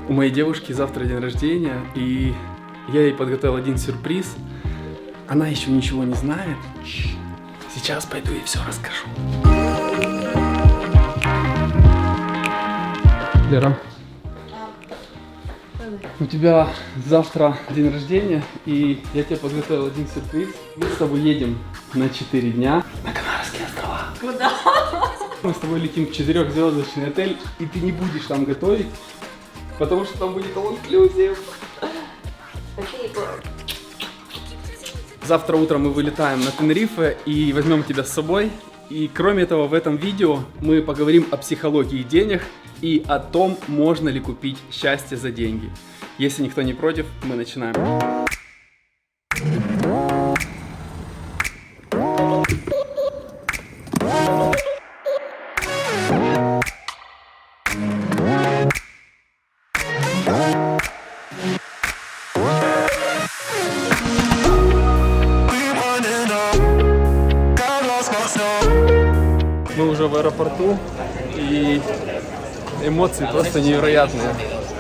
У моей девушки завтра день рождения, и я ей подготовил один сюрприз. Она еще ничего не знает. Сейчас пойду и все расскажу. Лера, у тебя завтра день рождения, и я тебе подготовил один сюрприз. Мы с тобой едем на 4 дня на Канарские острова. Куда? Мы с тобой летим в 4-звездочный отель, и ты не будешь там готовить, потому что там будет all-inclusive. Завтра утром мы вылетаем на Тенерифе и возьмем тебя с собой. И кроме этого, в этом видео мы поговорим о психологии денег и о том, можно ли купить счастье за деньги. Если никто не против, мы начинаем. Мы уже в аэропорту, и эмоции просто невероятные.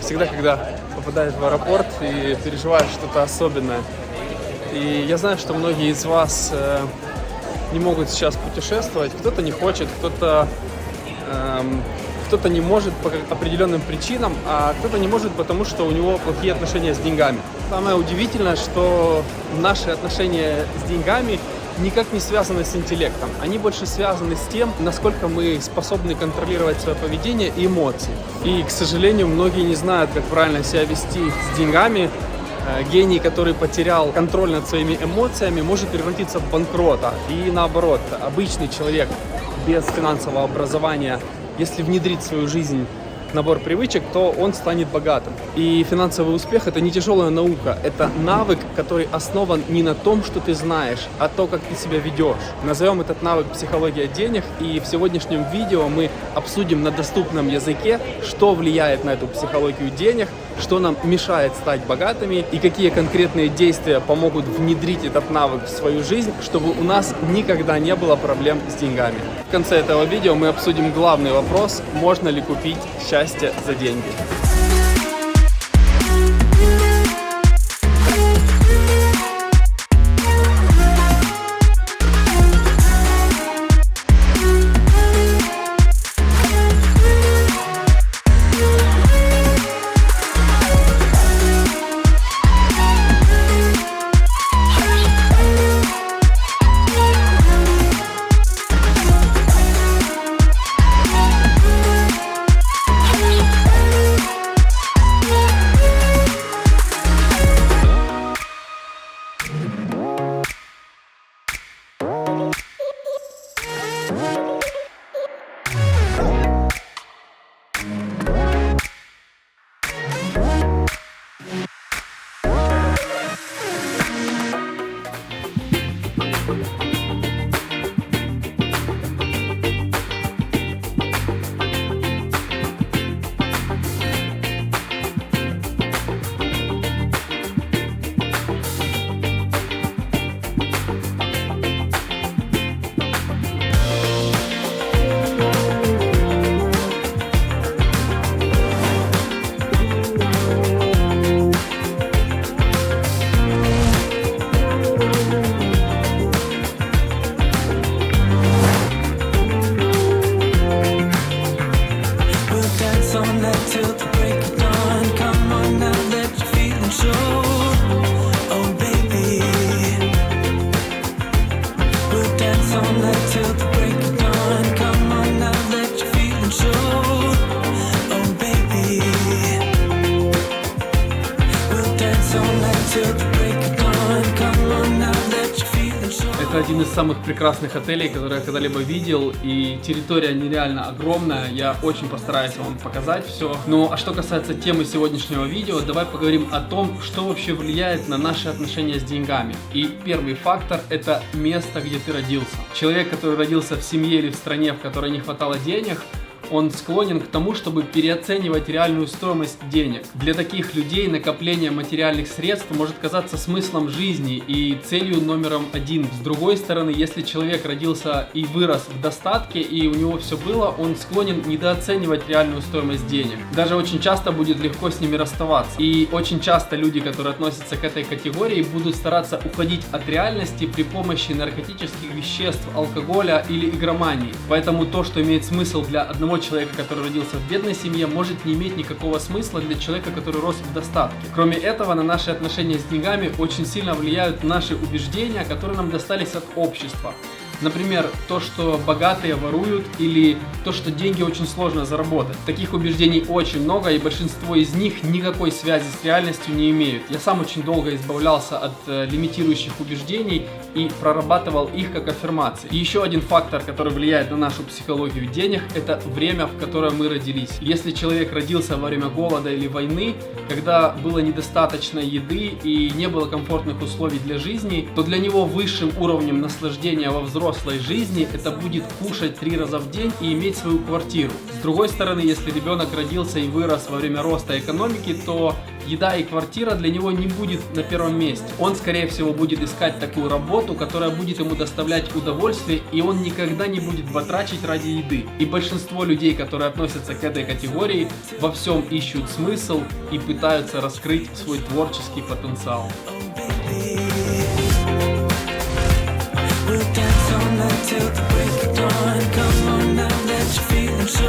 Всегда, когда попадаешь в аэропорт и переживаешь что-то особенное. И я знаю, что многие из вас не могут сейчас путешествовать. Кто-то не хочет, кто-то не может по определенным причинам, а кто-то не может, потому что у него плохие отношения с деньгами. Самое удивительное, что наши отношения с деньгами никак не связаны с интеллектом. Они больше связаны с тем, насколько мы способны контролировать свое поведение и эмоции. И, к сожалению, многие не знают, как правильно себя вести с деньгами. Гений, который потерял контроль над своими эмоциями, может превратиться в банкрота. И наоборот, обычный человек без финансового образования, если внедрить в свою жизнь набор привычек, то он станет богатым. И финансовый успех — это не тяжелая наука, это навык, который основан не на том, что ты знаешь, а то, как ты себя ведешь. Назовем этот навык психология денег, и в сегодняшнем видео мы обсудим на доступном языке, что влияет на эту психологию денег, что нам мешает стать богатыми и какие конкретные действия помогут внедрить этот навык в свою жизнь, чтобы у нас никогда не было проблем с деньгами. В конце этого видео мы обсудим главный вопрос: можно ли купить счастье за деньги. Это один из самых прекрасных отелей, которые я когда-либо видел, и территория нереально огромная. Я очень постараюсь вам показать все. Ну, а что касается темы сегодняшнего видео, давай поговорим о том, что вообще влияет на наши отношения с деньгами. И первый фактор — это место, где ты родился. Человек, который родился в семье или в стране, в которой не хватало денег, он склонен к тому, чтобы переоценивать реальную стоимость денег. Для таких людей накопление материальных средств может казаться смыслом жизни и целью номером один. С другой стороны, если человек родился и вырос в достатке, и у него все было, он склонен недооценивать реальную стоимость денег. Даже очень часто будет легко с ними расставаться. И очень часто люди, которые относятся к этой категории, будут стараться уходить от реальности при помощи наркотических веществ, алкоголя или игромании. Поэтому то, что имеет смысл для одного человека, который родился в бедной семье, может не иметь никакого смысла для человека, который рос в достатке. Кроме этого, на наши отношения с деньгами очень сильно влияют наши убеждения, которые нам достались от общества. Например, то, что богатые воруют, или то, что деньги очень сложно заработать. Таких убеждений очень много, и большинство из них никакой связи с реальностью не имеют. Я сам очень долго избавлялся от лимитирующих убеждений и прорабатывал их как аффирмации. И еще один фактор, который влияет на нашу психологию денег, это время, в которое мы родились. Если человек родился во время голода или войны, когда было недостаточно еды и не было комфортных условий для жизни, то для него высшим уровнем наслаждения во взрослой жизни это будет кушать 3 раза в день и иметь свою квартиру. С другой стороны, если ребенок родился и вырос во время роста экономики, то еда и квартира для него не будет на первом месте. Он, скорее всего, будет искать такую работу, которая будет ему доставлять удовольствие, и он никогда не будет батрачить ради еды. И большинство людей, которые относятся к этой категории, во всем ищут смысл и пытаются раскрыть свой творческий потенциал. Till the break of dawn, come on now that you're feeling so,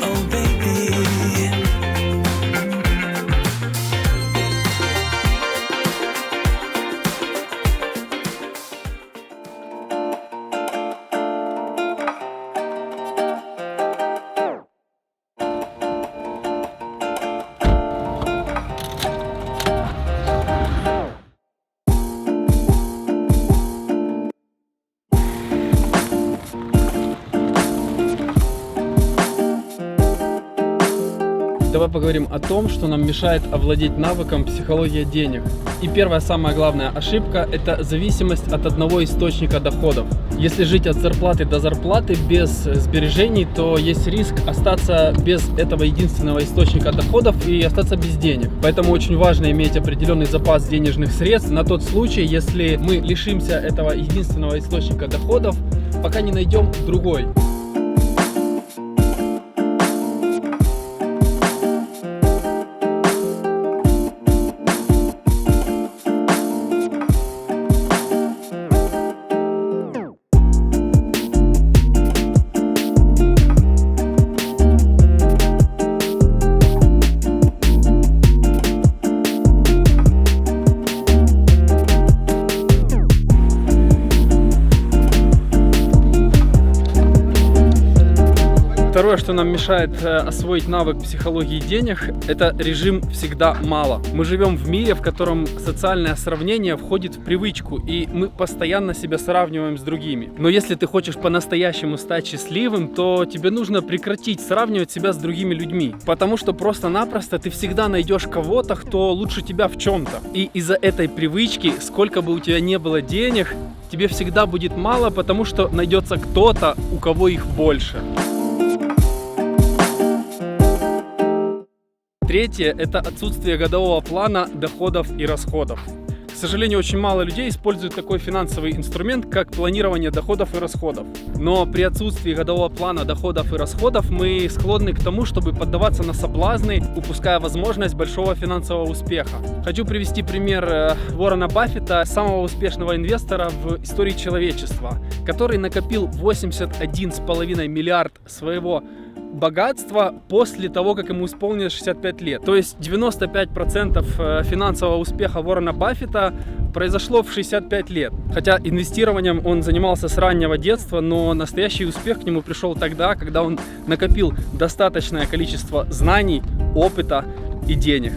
oh baby. Давай поговорим о том, что нам мешает овладеть навыком психология денег. И первая, самая главная ошибка – это зависимость от одного источника доходов. Если жить от зарплаты до зарплаты без сбережений, то есть риск остаться без этого единственного источника доходов и остаться без денег. Поэтому очень важно иметь определенный запас денежных средств на тот случай, если мы лишимся этого единственного источника доходов, пока не найдем другой. Второе, что нам мешает освоить навык психологии денег, это режим «всегда мало». Мы живем в мире, в котором социальное сравнение входит в привычку, и мы постоянно себя сравниваем с другими. Но если ты хочешь по-настоящему стать счастливым, то тебе нужно прекратить сравнивать себя с другими людьми, потому что просто-напросто ты всегда найдешь кого-то, кто лучше тебя в чем-то. И из-за этой привычки, сколько бы у тебя не было денег, тебе всегда будет мало, потому что найдется кто-то, у кого их больше. Третье – это отсутствие годового плана доходов и расходов. К сожалению, очень мало людей используют такой финансовый инструмент, как планирование доходов и расходов. Но при отсутствии годового плана доходов и расходов мы склонны к тому, чтобы поддаваться на соблазны, упуская возможность большого финансового успеха. Хочу привести пример Уоррена Баффета, самого успешного инвестора в истории человечества, который накопил 81,5 миллиард своего богатства после того, как ему исполнилось 65 лет. То есть 95% финансового успеха Уоррена Баффета произошло в 65 лет. Хотя инвестированием он занимался с раннего детства, но настоящий успех к нему пришел тогда, когда он накопил достаточное количество знаний, опыта и денег.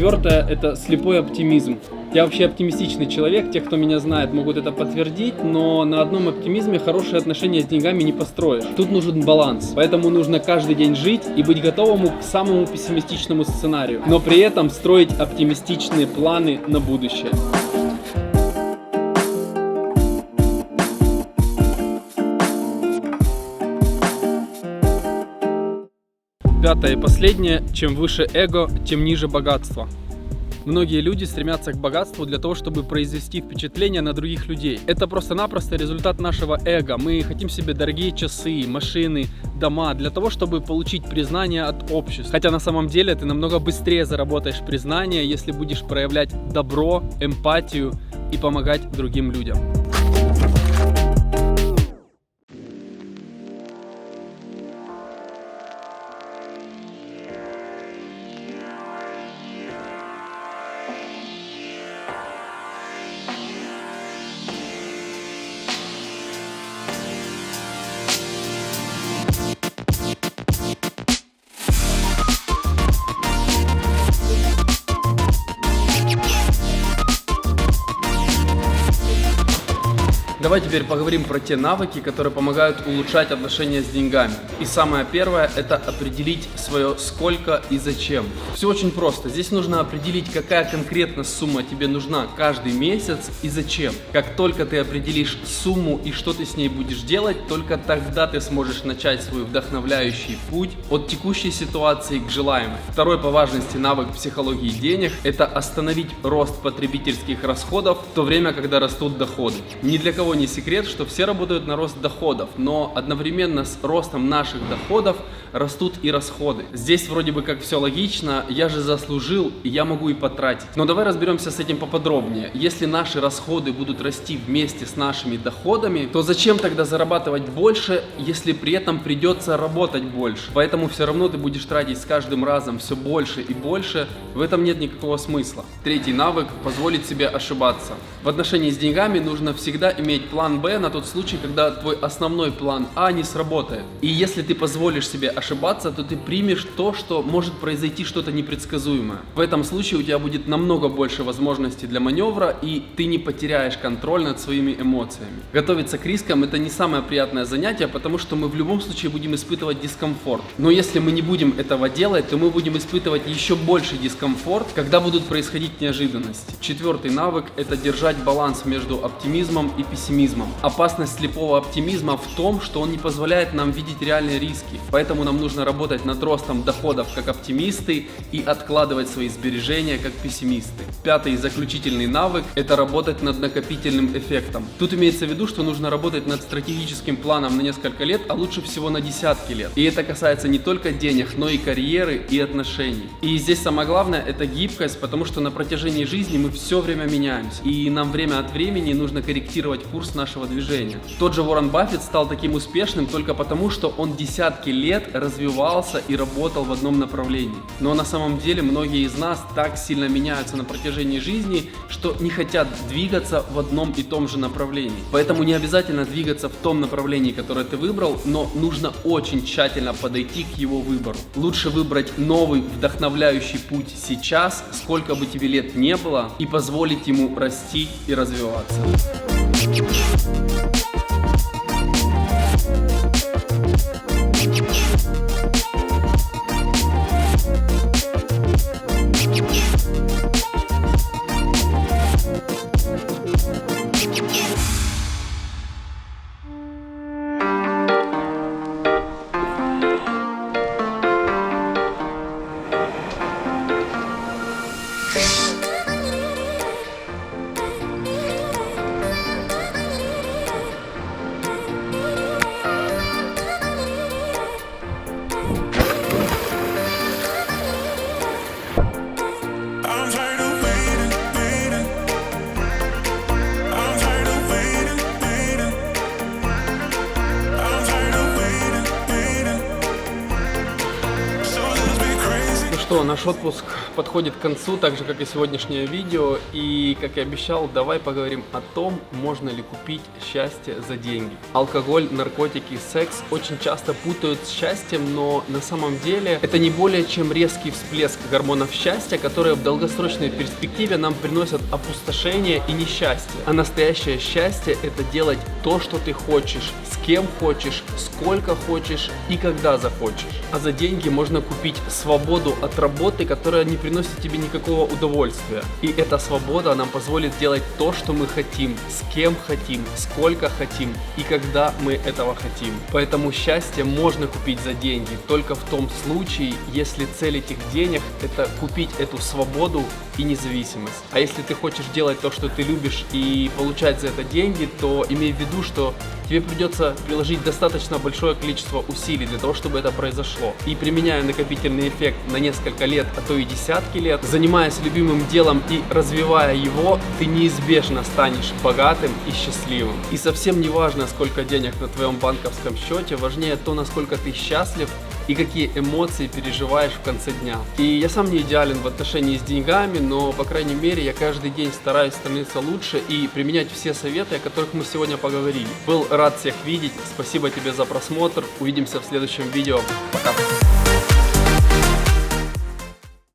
4 – это слепой оптимизм. Я вообще оптимистичный человек, те, кто меня знает, могут это подтвердить, но на одном оптимизме хорошие отношения с деньгами не построишь. Тут нужен баланс, поэтому нужно каждый день жить и быть готовым к самому пессимистичному сценарию, но при этом строить оптимистичные планы на будущее. 5 и последнее: чем выше эго, тем ниже богатство. Многие люди стремятся к богатству для того, чтобы произвести впечатление на других людей. Это просто-напросто результат нашего эго. Мы хотим себе дорогие часы, машины, дома для того, чтобы получить признание от общества. Хотя на самом деле ты намного быстрее заработаешь признание, если будешь проявлять добро, эмпатию и помогать другим людям. Давай теперь поговорим про те навыки, которые помогают улучшать отношения с деньгами. И самое первое – это определить свое сколько и зачем. Все очень просто. Здесь нужно определить, какая конкретно сумма тебе нужна каждый месяц и зачем. Как только ты определишь сумму и что ты с ней будешь делать, только тогда ты сможешь начать свой вдохновляющий путь от текущей ситуации к желаемой. Второй по важности навык психологии денег – это остановить рост потребительских расходов в то время, когда растут доходы. Ни для кого не секрет, что все работают на рост доходов, но одновременно с ростом наших доходов растут и расходы. Здесь вроде бы как все логично, я же заслужил, и я могу и потратить. Но давай разберемся с этим поподробнее. Если наши расходы будут расти вместе с нашими доходами, то зачем тогда зарабатывать больше, если при этом придется работать больше? Поэтому все равно ты будешь тратить с каждым разом все больше и больше, в этом нет никакого смысла. Третий навык – позволить себе ошибаться. В отношении с деньгами нужно всегда иметь план Б на тот случай, когда твой основной план А не сработает. И если ты позволишь себе ошибаться, то ты примешь то, что может произойти что-то непредсказуемое. В этом случае у тебя будет намного больше возможностей для маневра, и ты не потеряешь контроль над своими эмоциями. Готовиться к рискам – это не самое приятное занятие, потому что мы в любом случае будем испытывать дискомфорт. Но если мы не будем этого делать, то мы будем испытывать еще больше дискомфорт, когда будут происходить неожиданности. Четвертый навык – это держать баланс между оптимизмом и пессимизмом. Опасность слепого оптимизма в том, что он не позволяет нам видеть реальные риски. Поэтому нам нужно работать над ростом доходов как оптимисты и откладывать свои сбережения как пессимисты. Пятый и заключительный навык – это работать над накопительным эффектом. Тут имеется в виду, что нужно работать над стратегическим планом на несколько лет, а лучше всего на десятки лет. И это касается не только денег, но и карьеры и отношений. И здесь самое главное – это гибкость, потому что на протяжении жизни мы все время меняемся. И нам время от времени нужно корректировать курс нашего движения. Тот же Уоррен Баффет стал таким успешным только потому, что он десятки лет развивался и работал в одном направлении. Но на самом деле многие из нас так сильно меняются на протяжении жизни, что не хотят двигаться в одном и том же направлении. Поэтому не обязательно двигаться в том направлении, которое ты выбрал, но нужно очень тщательно подойти к его выбору. Лучше выбрать новый вдохновляющий путь сейчас, сколько бы тебе лет не было, и позволить ему расти и развиваться. что, наш отпуск подходит к концу, так же, как и сегодняшнее видео. И, как и обещал, давай поговорим о том, можно ли купить счастье за деньги. Алкоголь, наркотики, секс очень часто путают с счастьем, но на самом деле это не более чем резкий всплеск гормонов счастья, которые в долгосрочной перспективе нам приносят опустошение и несчастье. А настоящее счастье – это делать то, что ты хочешь, с кем хочешь, сколько хочешь и когда захочешь. А за деньги можно купить свободу от работы, которая не приносит тебе никакого удовольствия. И эта свобода нам позволит делать то, что мы хотим, с кем хотим, сколько хотим и когда мы этого хотим. Поэтому счастье можно купить за деньги только в том случае, если цель этих денег – это купить эту свободу и независимость. А если ты хочешь делать то, что ты любишь и получать за это деньги, то имей в виду, что тебе придется приложить достаточно большое количество усилий для того, чтобы это произошло. И применяя накопительный эффект на несколько лет, а то и десятки лет, занимаясь любимым делом и развивая его, ты неизбежно станешь богатым и счастливым. И совсем не важно, сколько денег на твоем банковском счете, важнее то, насколько ты счастлив и какие эмоции переживаешь в конце дня. И я сам не идеален в отношении с деньгами, но, по крайней мере, я каждый день стараюсь становиться лучше и применять все советы, о которых мы сегодня поговорили. Был рад всех видеть, спасибо тебе за просмотр, увидимся в следующем видео, пока!